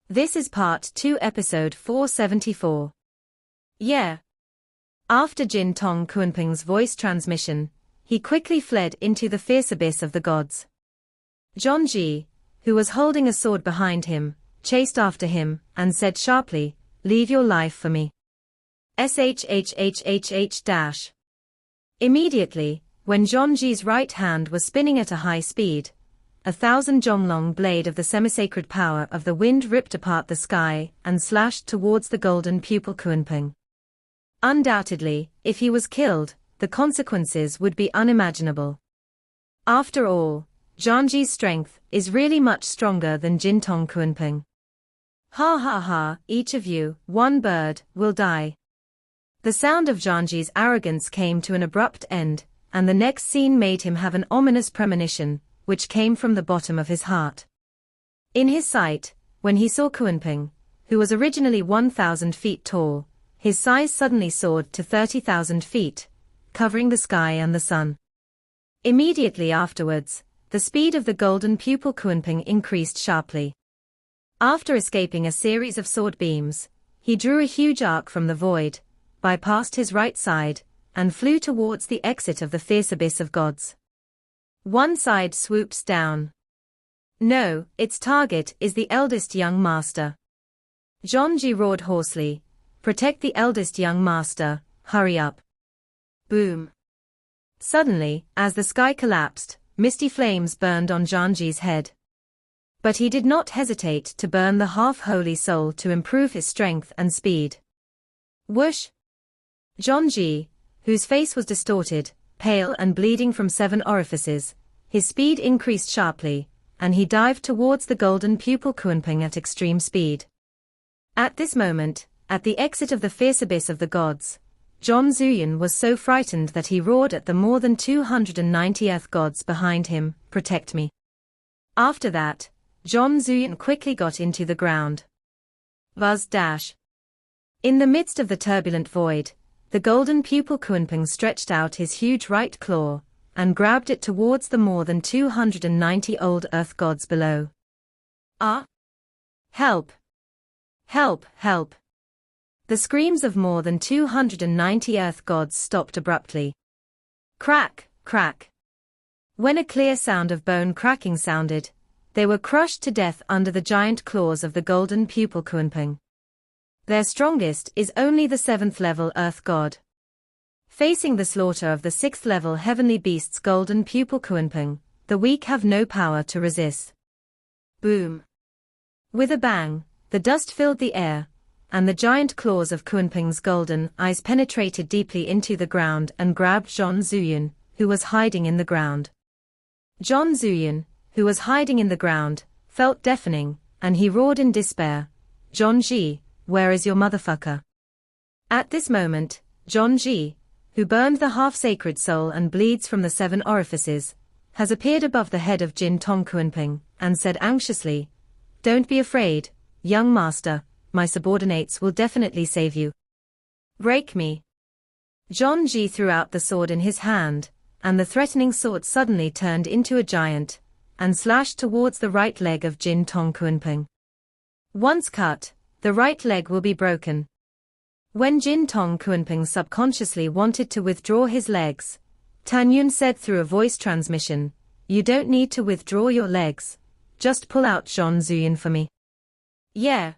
This is part 2, episode 474. Yeah. After Jin Tong Kunping's voice transmission, he quickly fled into the fierce abyss of the gods. John Ji, who was holding a sword behind him, chased after him, and said sharply, "Leave your life for me." SHHHHH-. Immediately, when John Ji's right hand was spinning at a high speed, 1,000 Zhonglong blade of the semisacred power of the wind ripped apart the sky and slashed towards the golden pupil Kunping. Undoubtedly, if he was killed, the consequences would be unimaginable. After all, Zhangji's strength is really much stronger than Jin Tong Kunping. Ha ha ha, each of you, one bird, will die. The sound of Zhangji's arrogance came to an abrupt end, and the next scene made him have an ominous premonition, which came from the bottom of his heart. In his sight, when he saw Kunping, who was originally 1,000 feet tall, his size suddenly soared to 30,000 feet, covering the sky and the sun. Immediately afterwards, the speed of the golden pupil Kunping increased sharply. After escaping a series of sword beams, he drew a huge arc from the void, bypassed his right side, and flew towards the exit of the fierce abyss of gods. One side swoops down. No, its target is the eldest young master. John Ji roared hoarsely, "Protect the eldest young master, hurry up." Boom. Suddenly, as the sky collapsed, misty flames burned on John Ji's head. But he did not hesitate to burn the half-holy soul to improve his strength and speed. Whoosh! John Ji, whose face was distorted, pale and bleeding from 7 orifices, his speed increased sharply, and he dived towards the golden pupil Kunping at extreme speed. At this moment, at the exit of the fierce abyss of the gods, John Zuyan was so frightened that he roared at the more than 290 earth gods behind him, "Protect me." After that, John Zuyan quickly got into the ground. Buzz dash. In the midst of the turbulent void, the golden pupil Kunping stretched out his huge right claw, and grabbed it towards the more than 290 old earth gods below. Ah! Help! Help! Help! The screams of more than 290 earth gods stopped abruptly. Crack! Crack! When a clear sound of bone cracking sounded, they were crushed to death under the giant claws of the golden pupil Kunping. Their strongest is only the 7th level earth god. Facing the slaughter of the 6th level heavenly beast's golden pupil Kunping, the weak have no power to resist. Boom! With a bang, the dust filled the air, and the giant claws of Kunping's golden eyes penetrated deeply into the ground and grabbed John Zuyan, who was hiding in the ground. John Zuyan, who was hiding in the ground, felt deafening, and he roared in despair, "John Ji, where is your motherfucker?" At this moment, John Ji, who burned the half-sacred soul and bleeds from the 7 orifices, has appeared above the head of Jin Tong Kunping, and said anxiously, "Don't be afraid, young master, my subordinates will definitely save you. Break me." John Ji threw out the sword in his hand, and the threatening sword suddenly turned into a giant, and slashed towards the right leg of Jin Tong Kunping. Once cut, the right leg will be broken. When Jin Tong Kunping subconsciously wanted to withdraw his legs, Tan Yun said through a voice transmission, "You don't need to withdraw your legs, just pull out John Zuyan for me." Yeah.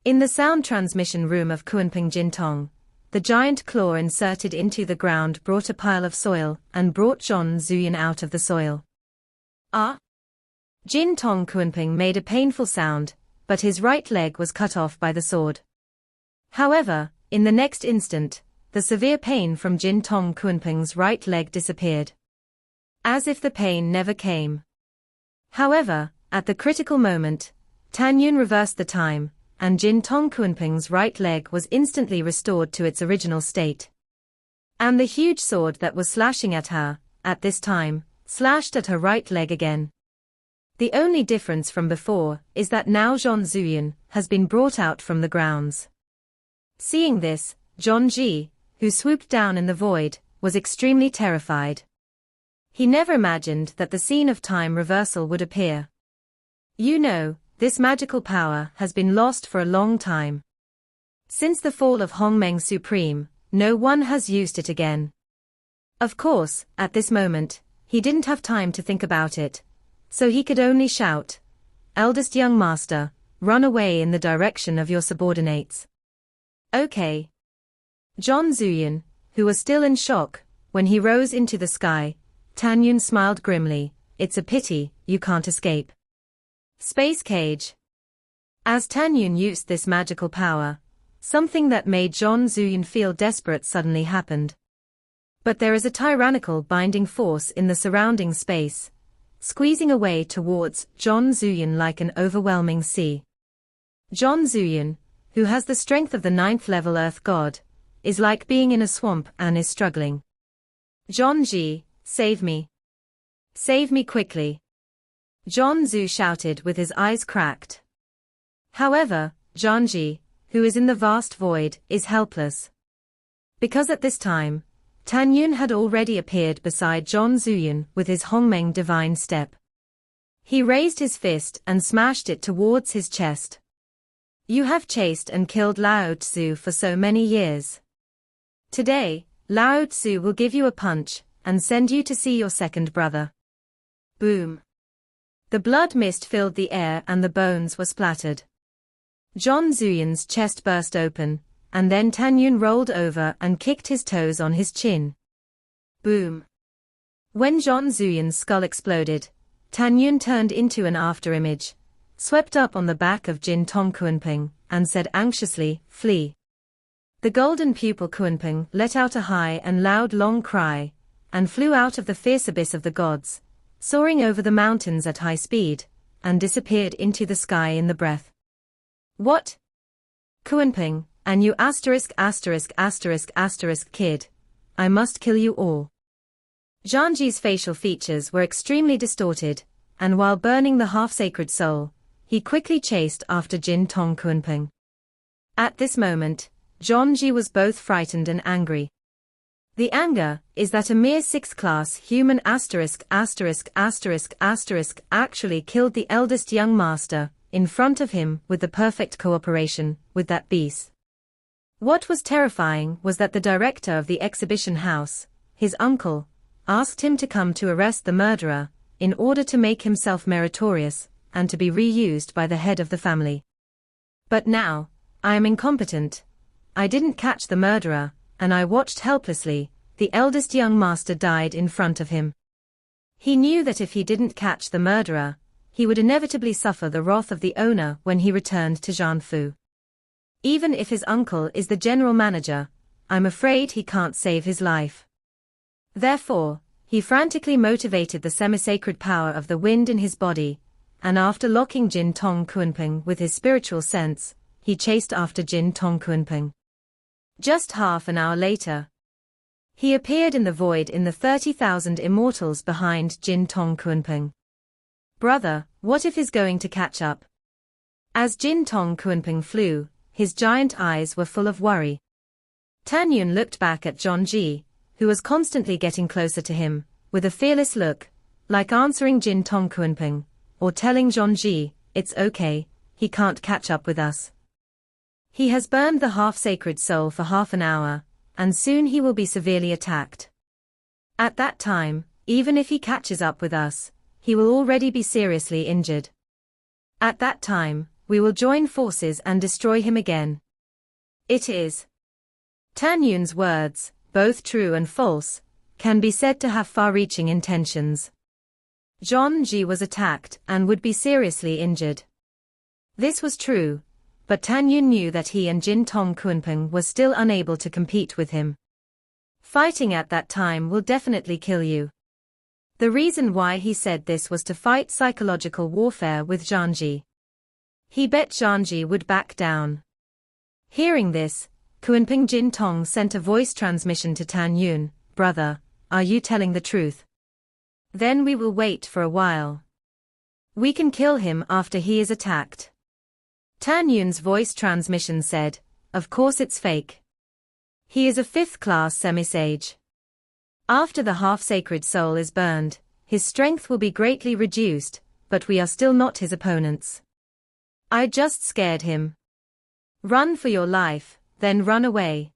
In the sound transmission room of Kunping Jin Tong, the giant claw inserted into the ground brought a pile of soil and brought John Zuyan out of the soil. Ah! Jin Tong Kunping made a painful sound, but his right leg was cut off by the sword. However, in the next instant, the severe pain from Jin Tong Kunping's right leg disappeared. As if the pain never came. However, at the critical moment, Tan Yun reversed the time, and Jin Tong Kunping's right leg was instantly restored to its original state. And the huge sword that was slashing at her, at this time, slashed at her right leg again. The only difference from before is that now John Zuyan has been brought out from the grounds. Seeing this, John Ji, who swooped down in the void, was extremely terrified. He never imagined that the scene of time reversal would appear. You know, this magical power has been lost for a long time. Since the fall of Hongmeng Supreme, no one has used it again. Of course, at this moment, he didn't have time to think about it, so he could only shout, "Eldest young master, run away in the direction of your subordinates." Okay. John Zuyin, who was still in shock, when he rose into the sky, Tan Yun smiled grimly, "It's a pity, you can't escape." Space cage. As Tan Yun used this magical power, something that made John Zuyin feel desperate suddenly happened. But there is a tyrannical binding force in the surrounding space, squeezing away towards John Zuyin like an overwhelming sea. John Zuyin, who has the strength of the 9th level Earth God, is like being in a swamp and is struggling. "John Ji, save me. Save me quickly." John Zhu shouted with his eyes cracked. However, John Ji, who is in the vast void, is helpless. Because at this time, Tan Yun had already appeared beside John Zuyin with his Hongmeng divine step. He raised his fist and smashed it towards his chest. "You have chased and killed Lao Tzu for so many years. Today, Lao Tzu will give you a punch and send you to see your second brother." Boom. The blood mist filled the air and the bones were splattered. John Zuyin's chest burst open, and then Tan Yun rolled over and kicked his toes on his chin. Boom. When John Zuyin's skull exploded, Tan Yun turned into an afterimage, swept up on the back of Jin Tong Kunping, and said anxiously, "Flee." The golden pupil Kunping let out a high and loud long cry, and flew out of the fierce abyss of the gods, soaring over the mountains at high speed, and disappeared into the sky in the breath. "What? Kunping, and you kid. I must kill you all." Zhangji's facial features were extremely distorted, and while burning the half-sacred soul, he quickly chased after Jin Tong Kunping. At this moment, Zhangji was both frightened and angry. The anger is that a mere 6th-class human actually killed the eldest young master in front of him with the perfect cooperation with that beast. What was terrifying was that the director of the exhibition house, his uncle, asked him to come to arrest the murderer, in order to make himself meritorious, and to be reused by the head of the family. But now, I am incompetent. I didn't catch the murderer, and I watched helplessly, the eldest young master died in front of him. He knew that if he didn't catch the murderer, he would inevitably suffer the wrath of the owner when he returned to Jianfu. Even if his uncle is the general manager, I'm afraid he can't save his life. Therefore, he frantically motivated the semi-sacred power of the wind in his body, and after locking Jin Tong Kunping with his spiritual sense, he chased after Jin Tong Kunping. Just half an hour later, he appeared in the void in the 30,000 immortals behind Jin Tong Kunping. "Brother, what if he's going to catch up?" As Jin Tong Kunping flew, his giant eyes were full of worry. Tan Yun looked back at John Ji, who was constantly getting closer to him, with a fearless look, like answering Jin Tong Kunping, or telling John Ji, "It's okay, he can't catch up with us. He has burned the half-sacred soul for half an hour, and soon he will be severely attacked. At that time, even if he catches up with us, he will already be seriously injured. At that time, we will join forces and destroy him again." It is. Tan Yun's words, both true and false, can be said to have far-reaching intentions. John Ji was attacked and would be seriously injured. This was true, but Tan Yun knew that he and Jin Tong Kunping were still unable to compete with him. Fighting at that time will definitely kill you. The reason why he said this was to fight psychological warfare with Zhangji. He bet Zhangji would back down. Hearing this, Kunping Jin Tong sent a voice transmission to Tan Yun, "Brother, are you telling the truth? Then we will wait for a while. We can kill him after he is attacked." Tan Yun's voice transmission said, "Of course it's fake. He is a 5th-class semi-sage. After the half-sacred soul is burned, his strength will be greatly reduced, but we are still not his opponents. I just scared him. Run for your life, then run away.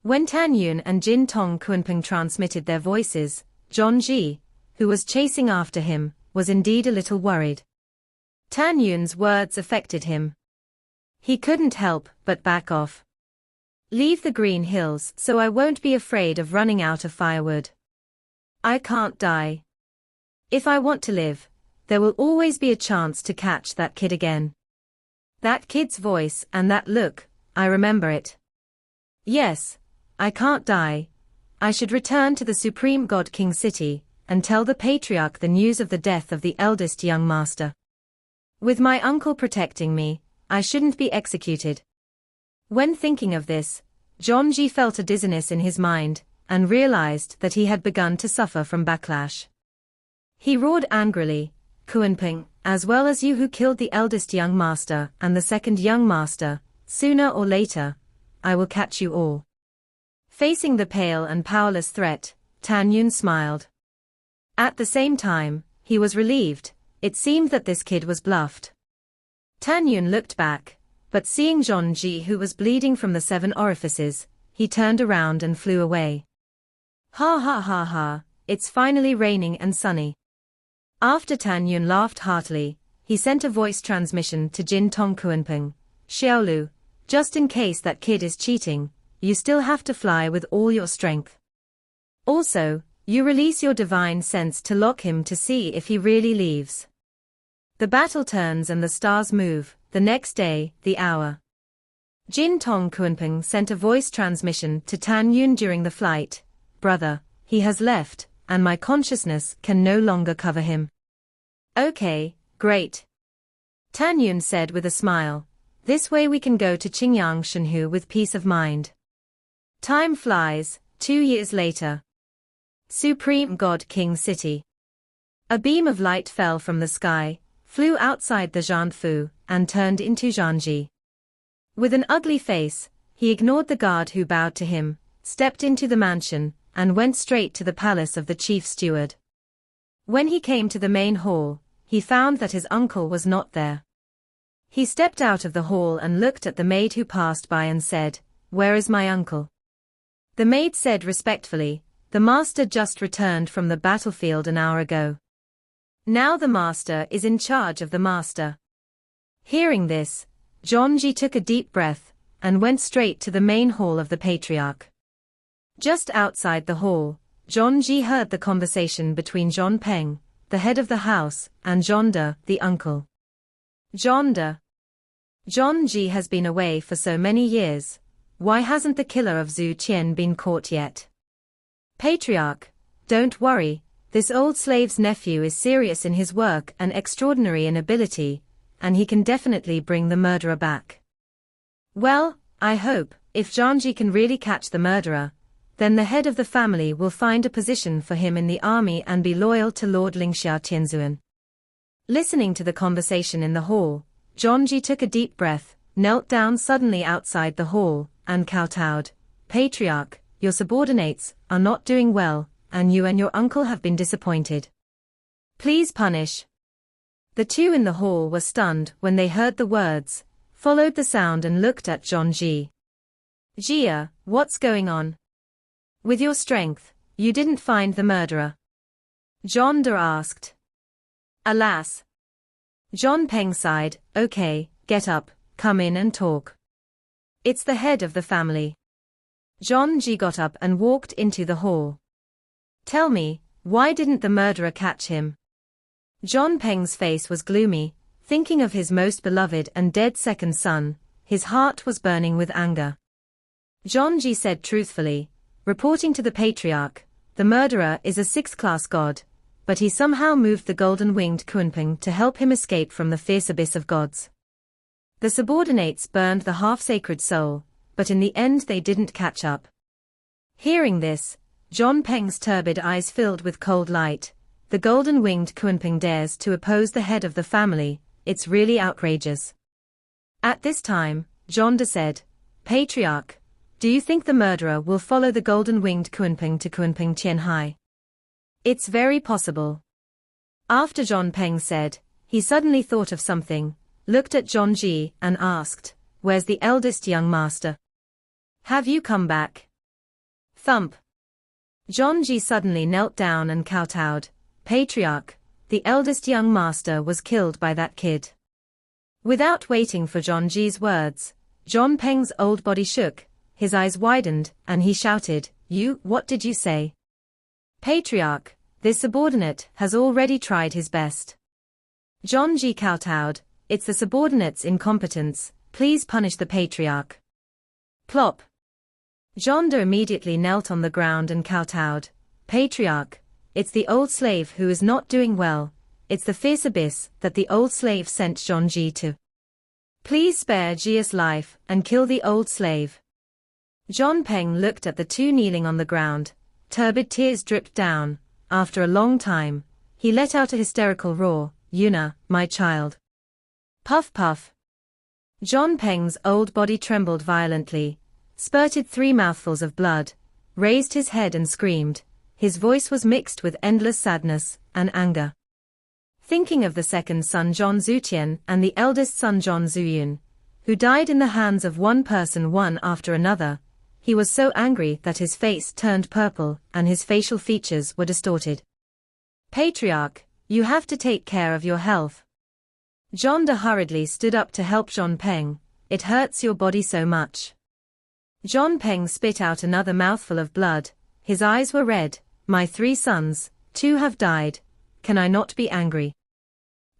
When Tan Yun and Jin Tong Kunpeng transmitted their voices, John Ji, who was chasing after him, was indeed a little worried. Tan Yun's words affected him. He couldn't help but back off. Leave the green hills so I won't be afraid of running out of firewood. I can't die. If I want to live, there will always be a chance to catch that kid again. That kid's voice and that look, I remember it. Yes, I can't die. I should return to the Supreme God King City, and tell the Patriarch the news of the death of the eldest young master. With my uncle protecting me, I shouldn't be executed. When thinking of this, John Ji felt a dizziness in his mind, and realized that he had begun to suffer from backlash. He roared angrily, Kunpeng, as well as you who killed the eldest young master and the second young master, sooner or later, I will catch you all. Facing the pale and powerless threat, Tan Yun smiled. At the same time, he was relieved. It seemed that this kid was bluffed. Tan Yun looked back, but seeing John Ji who was bleeding from the 7 orifices, he turned around and flew away. Ha ha ha ha, it's finally raining and sunny. After Tan Yun laughed heartily, he sent a voice transmission to Jin Tong Kunpeng, Xiaolu, just in case that kid is cheating, you still have to fly with all your strength. Also, you release your divine sense to lock him to see if he really leaves. The battle turns and the stars move, the next day, the hour. Jin Tong Kunpeng sent a voice transmission to Tan Yun during the flight, brother, he has left, and my consciousness can no longer cover him. Okay, great. Tan Yun said with a smile, this way we can go to Qingyang Shenhu with peace of mind. Time flies, 2 years later. Supreme God King City. A beam of light fell from the sky, flew outside the Zhanfu, and turned into Zhanji. With an ugly face, he ignored the guard who bowed to him, stepped into the mansion, and went straight to the palace of the chief steward. When he came to the main hall, he found that his uncle was not there. He stepped out of the hall and looked at the maid who passed by and said, where is my uncle? The maid said respectfully, the master just returned from the battlefield an hour ago. Now the master is in charge of the master. Hearing this, John Ji took a deep breath, and went straight to the main hall of the Patriarch. Just outside the hall, John Ji heard the conversation between John Peng, the head of the house, and John De, the uncle. John De. John Ji has been away for so many years. Why hasn't the killer of Zhu Qian been caught yet? Patriarch, don't worry, this old slave's nephew is serious in his work and extraordinary in ability, and he can definitely bring the murderer back. Well, I hope, if Zhangji can really catch the murderer, then the head of the family will find a position for him in the army and be loyal to Lord Lingxia Tianzuan. Listening to the conversation in the hall, Zhangji took a deep breath, knelt down suddenly outside the hall, and kowtowed, Patriarch, your subordinates are not doing well, and you and your uncle have been disappointed. Please punish. The two in the hall were stunned when they heard the words, followed the sound and looked at John Ji. Jia, what's going on? With your strength, you didn't find the murderer? John De asked. Alas. John Peng sighed, okay, get up, come in and talk. It's the head of the family. John Ji got up and walked into the hall. Tell me, why didn't the murderer catch him? John Peng's face was gloomy, thinking of his most beloved and dead second son, his heart was burning with anger. John Ji said truthfully, reporting to the Patriarch, the murderer is a 6th-class god, but he somehow moved the golden-winged Kunpeng to help him escape from the fierce abyss of gods. The subordinates burned the half-sacred soul, but in the end they didn't catch up. Hearing this, John Peng's turbid eyes filled with cold light. The golden-winged Kunpeng dares to oppose the head of the family, it's really outrageous. At this time, John De said, Patriarch, do you think the murderer will follow the golden-winged Kunpeng to Kunpeng Tianhai? It's very possible. After John Peng said, he suddenly thought of something, looked at Zhongji and asked, "Where's the eldest young master? Have you come back?" Thump. Zhongji suddenly knelt down and kowtowed. "Patriarch, the eldest young master was killed by that kid." Without waiting for Zhongji's words, John Peng's old body shook, his eyes widened, and he shouted, What did you say?" "Patriarch, this subordinate has already tried his best." Zhongji kowtowed, "It's the subordinate's incompetence, please punish the patriarch." Plop. Zhonda immediately knelt on the ground and kowtowed, "Patriarch, it's the old slave who is not doing well, it's the fierce abyss that the old slave sent Zhongji to. Please spare Jia's life and kill the old slave." John Peng looked at the two kneeling on the ground, turbid tears dripped down. After a long time, he let out a hysterical roar, "Yuna, my child." Puff puff. John Peng's old body trembled violently, spurted 3 mouthfuls of blood, raised his head and screamed. His voice was mixed with endless sadness and anger. Thinking of the second son John Zutian and the eldest son John Zuyun, who died in the hands of one person one after another, he was so angry that his face turned purple and his facial features were distorted. "Patriarch, you have to take care of your health." Zhonda hurriedly stood up to help John Peng. "It hurts your body so much." John Peng spit out another mouthful of blood, his eyes were red. "My 3 sons, 2 have died, can I not be angry?"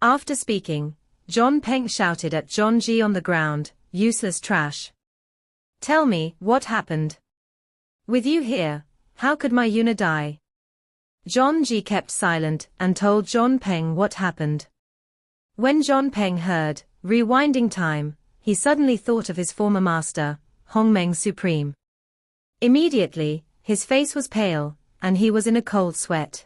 After speaking, John Peng shouted at Zhongji on the ground, "Useless trash. Tell me, what happened? With you here, how could my Yuna die?" Zhongji kept silent and told John Peng what happened. When John Peng heard, rewinding time, he suddenly thought of his former master, Hongmeng Supreme. Immediately, his face was pale, and he was in a cold sweat.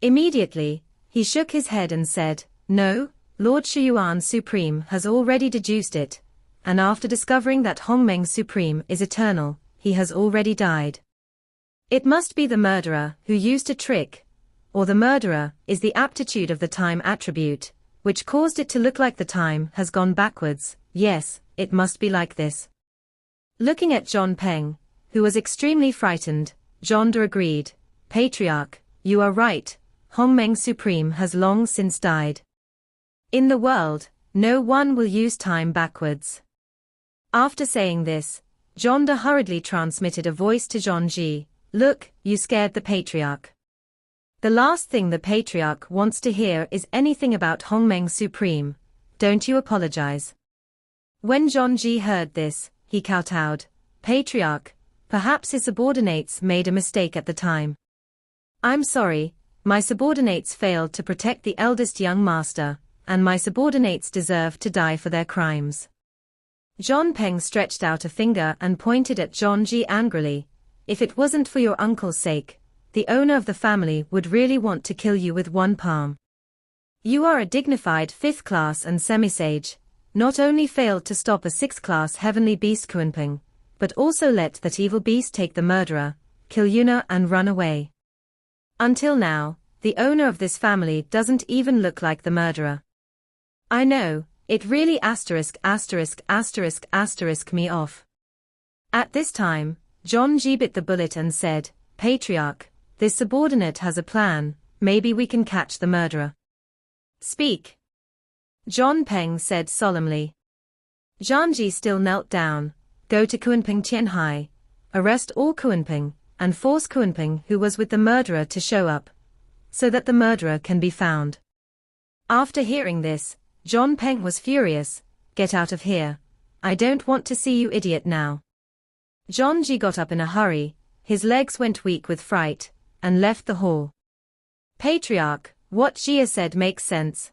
Immediately, he shook his head and said, "No, Lord Shuyuan Supreme has already deduced it, and after discovering that Hongmeng Supreme is eternal, he has already died. It must be the murderer who used a trick, or the murderer is the aptitude of the time attribute, which caused it to look like the time has gone backwards. Yes, it must be like this." Looking at John Peng, who was extremely frightened, Zhonda agreed, "Patriarch, you are right, Hongmeng Supreme has long since died. In the world, no one will use time backwards." After saying this, Zhonda hurriedly transmitted a voice to Zhongji, "Look, you scared the patriarch. The last thing the patriarch wants to hear is anything about Hongmeng Supreme. Don't you apologize." When Zhongji heard this, he kowtowed, "Patriarch, perhaps his subordinates made a mistake at the time. I'm sorry, my subordinates failed to protect the eldest young master, and my subordinates deserve to die for their crimes." John Peng stretched out a finger and pointed at Zhongji angrily, "If it wasn't for your uncle's sake, the owner of the family would really want to kill you with one palm. You are a dignified 5th class and semisage, not only failed to stop a 6th class heavenly beast Kunpeng, but also let that evil beast take the murderer, kill Yuna and run away. Until now, the owner of this family doesn't even look like the murderer. I know, it really **** me off." At this time, Zhongji bit the bullet and said, "Patriarch, this subordinate has a plan, maybe we can catch the murderer." "Speak." John Peng said solemnly. Zhongji still knelt down, "Go to Kunpeng Tianhai, arrest all Kunpeng, and force Kunpeng who was with the murderer to show up, so that the murderer can be found." After hearing this, John Peng was furious, "Get out of here. I don't want to see you idiot now." Zhongji got up in a hurry, his legs went weak with fright, and left the hall. "Patriarch, what Jia said makes sense,"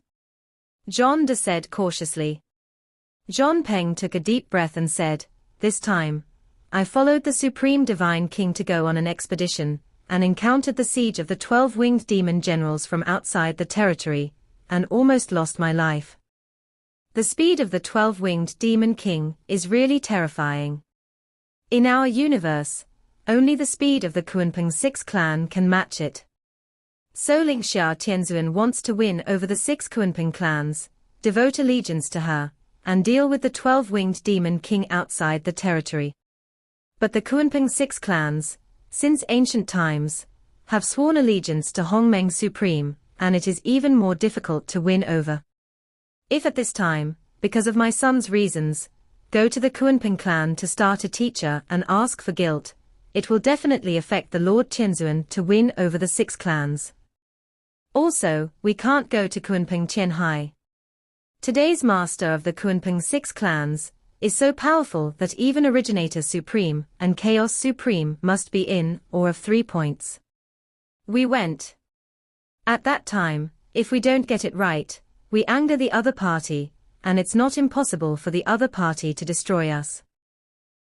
Zhonda said cautiously. John Peng took a deep breath and said, "This time, I followed the Supreme Divine King to go on an expedition, and encountered the siege of the 12-winged demon generals from outside the territory, and almost lost my life. The speed of the 12-winged demon king is really terrifying. In our universe, only the speed of the Kunpeng 6 clan can match it. So Lingxia Tianzuan wants to win over the 6 Kunpeng clans, devote allegiance to her, and deal with the 12-winged demon king outside the territory. But the Kunpeng 6 clans, since ancient times, have sworn allegiance to Hongmeng Supreme, and it is even more difficult to win over. If at this time, because of my son's reasons, go to the Kunpeng clan to start a teacher and ask for guilt, it will definitely affect the Lord Tianzuan to win over the 6 clans. Also, we can't go to Kunpeng Qianhai. Today's master of the Kunpeng 6 clans is so powerful that even Originator Supreme and Chaos Supreme must be in or of 3 points. We went. At that time, if we don't get it right, we anger the other party, and it's not impossible for the other party to destroy us.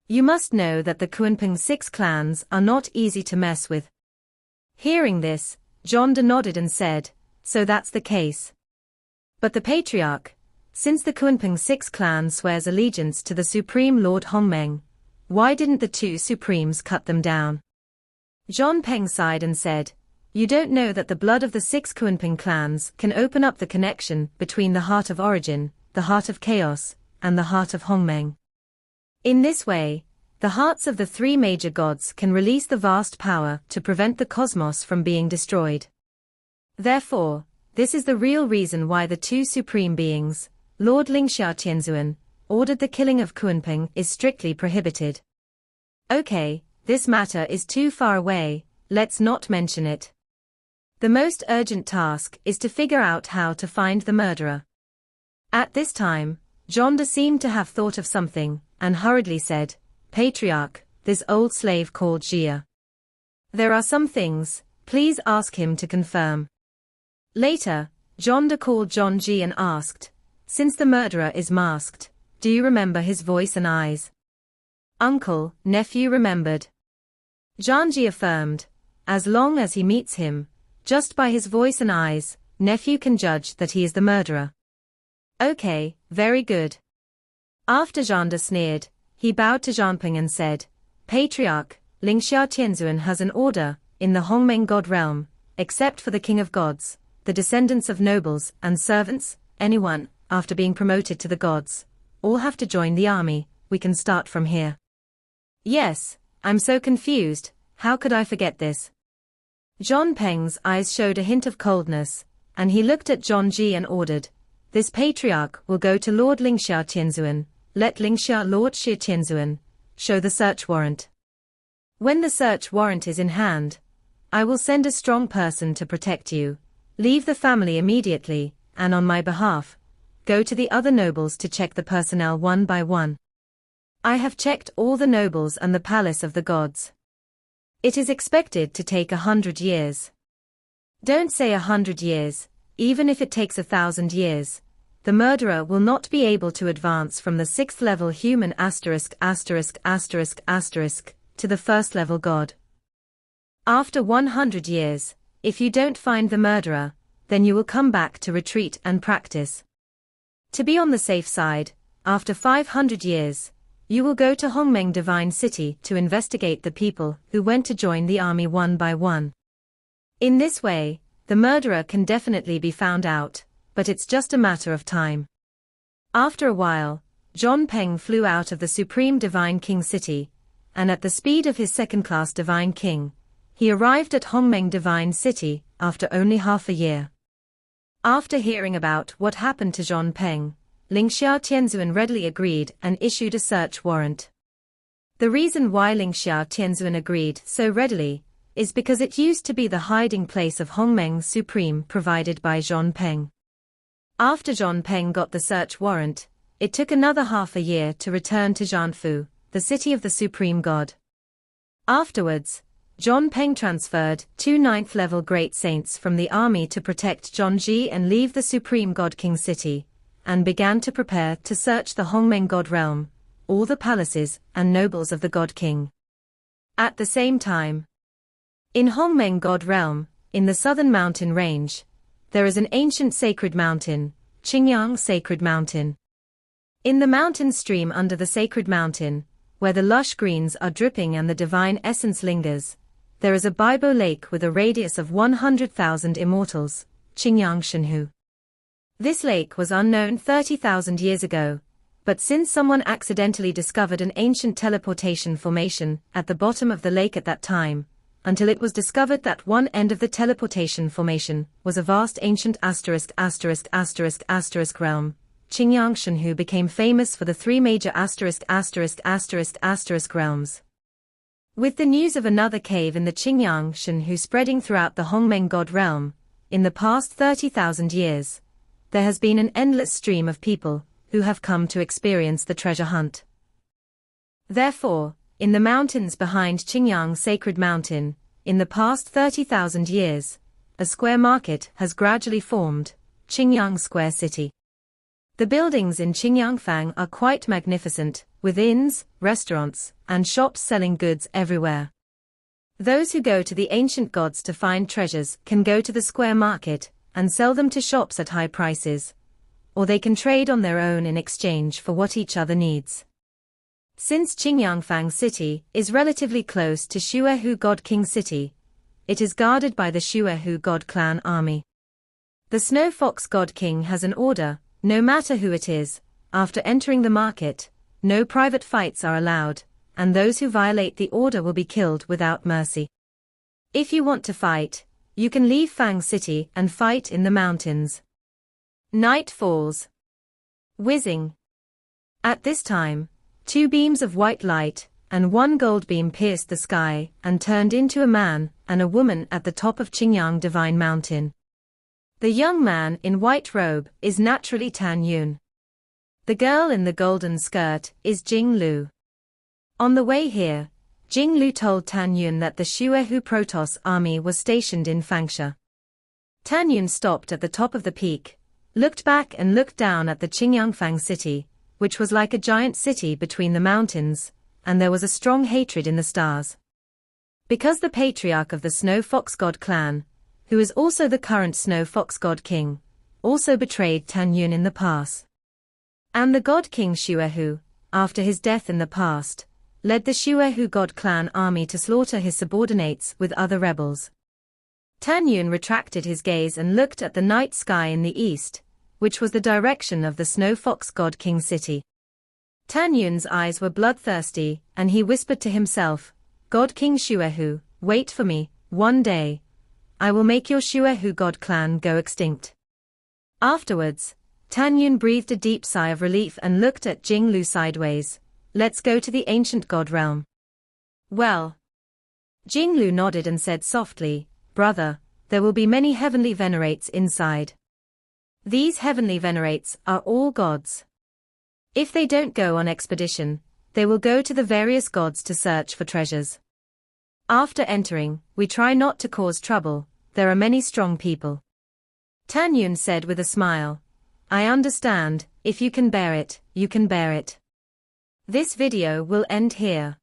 You must know that the Kunpeng 6 clans are not easy to mess with. Hearing this, Zhonda nodded and said, so that's the case. But the Patriarch, since the Kunpeng 6 clan swears allegiance to the Supreme Lord Hongmeng, why didn't the 2 Supremes cut them down? Zhong Peng sighed and said, you don't know that the blood of the 6 Kunpeng clans can open up the connection between the Heart of Origin, the Heart of Chaos, and the Heart of Hongmeng. In this way, the hearts of the 3 major gods can release the vast power to prevent the cosmos from being destroyed. Therefore, this is the real reason why the 2 supreme beings, Lord Lingxia Tianzuan, ordered the killing of Kunpeng is strictly prohibited. Okay, this matter is too far away, let's not mention it. The most urgent task is to figure out how to find the murderer. At this time, Zhonda seemed to have thought of something, and hurriedly said, Patriarch, this old slave called Jia. There are some things, please ask him to confirm. Later, Zhonda called John Ji and asked, since the murderer is masked, do you remember his voice and eyes? Uncle, nephew remembered. Zhang Ji affirmed, as long as he meets him, just by his voice and eyes, nephew can judge that he is the murderer. Okay, very good. After Zhanda sneered, he bowed to Zhanping and said, Patriarch, Lingxia Tianzuan has an order, in the Hongmeng God realm, except for the King of Gods, the descendants of nobles and servants, anyone, after being promoted to the gods, all have to join the army, we can start from here. Yes, I'm so confused, how could I forget this? Zhong Peng's eyes showed a hint of coldness, and he looked at Zhong Ji and ordered, this Patriarch will go to Lord Lingxia Tianzuan, let Lingxia Lord Xia Tianzuan show the search warrant. When the search warrant is in hand, I will send a strong person to protect you, leave the family immediately, and on my behalf, go to the other nobles to check the personnel one by one. I have checked all the nobles and the palace of the gods. It is expected to take 100 years. Don't say 100 years, even if it takes 1,000 years. The murderer will not be able to advance from the 6th level human ******* to the 1st level god. After 100 years, if you don't find the murderer, then you will come back to retreat and practice. To be on the safe side, after 500 years, you will go to Hongmeng Divine City to investigate the people who went to join the army one by one. In this way, the murderer can definitely be found out, but it's just a matter of time. After a while, Zhong Peng flew out of the Supreme Divine King City, and at the speed of his second-class Divine King, he arrived at Hongmeng Divine City after only half a year. After hearing about what happened to Zhong Peng, Lingxia Tianzuan readily agreed and issued a search warrant. The reason why Lingxia Tianzuan agreed so readily is because it used to be the hiding place of Hongmeng Supreme provided by Zhong Peng. After Zhong Peng got the search warrant, it took another half a year to return to Jianfu, the city of the Supreme God. Afterwards, Zhong Peng transferred 2 9th-level great saints from the army to protect Zhongji and leave the Supreme God King City, and began to prepare to search the Hongmeng God realm, all the palaces and nobles of the God King. At the same time, in Hongmeng God realm, in the southern mountain range, there is an ancient sacred mountain, Qingyang Sacred Mountain. In the mountain stream under the sacred mountain, where the lush greens are dripping and the divine essence lingers, there is a Bibo lake with a radius of 100,000 immortals, Qingyang Shenhu. This lake was unknown 30,000 years ago, but since someone accidentally discovered an ancient teleportation formation at the bottom of the lake at that time, until it was discovered that one end of the teleportation formation was a vast ancient realm, Qingyang Shenhu became famous for the three major realms. With the news of another cave in the Qingyang Shenhu spreading throughout the Hongmeng God realm, in the past 30,000 years, there has been an endless stream of people who have come to experience the treasure hunt. Therefore, in the mountains behind Qingyang Sacred Mountain, in the past 30,000 years, a square market has gradually formed, Qingyang Square City. The buildings in Qingyangfang are quite magnificent, with inns, restaurants, and shops selling goods everywhere. Those who go to the ancient gods to find treasures can go to the square market and sell them to shops at high prices, or they can trade on their own in exchange for what each other needs. Since Qingyangfang City is relatively close to Xuehu God King City, it is guarded by the Xuehu God Clan Army. The Snow Fox God King has an order, no matter who it is, after entering the market, no private fights are allowed, and those who violate the order will be killed without mercy. If you want to fight, you can leave Fang City and fight in the mountains. Night falls. Whizzing. At this time, 2 beams of white light and 1 gold beam pierced the sky and turned into a man and a woman at the top of Qingyang Divine Mountain. The young man in white robe is naturally Tan Yun. The girl in the golden skirt is Jing Lu. On the way here, Jing Lu told Tan Yun that the Xuehu Protoss army was stationed in Fangsha. Tan Yun stopped at the top of the peak, looked back and looked down at the Qingyangfang city, which was like a giant city between the mountains, and there was a strong hatred in the stars. Because the patriarch of the Snow Fox God clan, who is also the current Snow Fox God King, also betrayed Tan Yun in the past. And the God King Xuehu, after his death in the past, led the Xuehu God clan army to slaughter his subordinates with other rebels. Tan Yun retracted his gaze and looked at the night sky in the east, which was the direction of the Snow Fox God King city. Tan Yun's eyes were bloodthirsty, and he whispered to himself, God King Xuehu, wait for me, one day, I will make your Xuehu God clan go extinct. Afterwards, Tan Yun breathed a deep sigh of relief and looked at Jing Lu sideways. Let's go to the ancient god realm. Well. Jing Lu nodded and said softly, brother, there will be many heavenly venerates inside. These heavenly venerates are all gods. If they don't go on expedition, they will go to the various gods to search for treasures. After entering, we try not to cause trouble, there are many strong people. Tan Yun said with a smile, I understand, if you can bear it, you can bear it. This video will end here.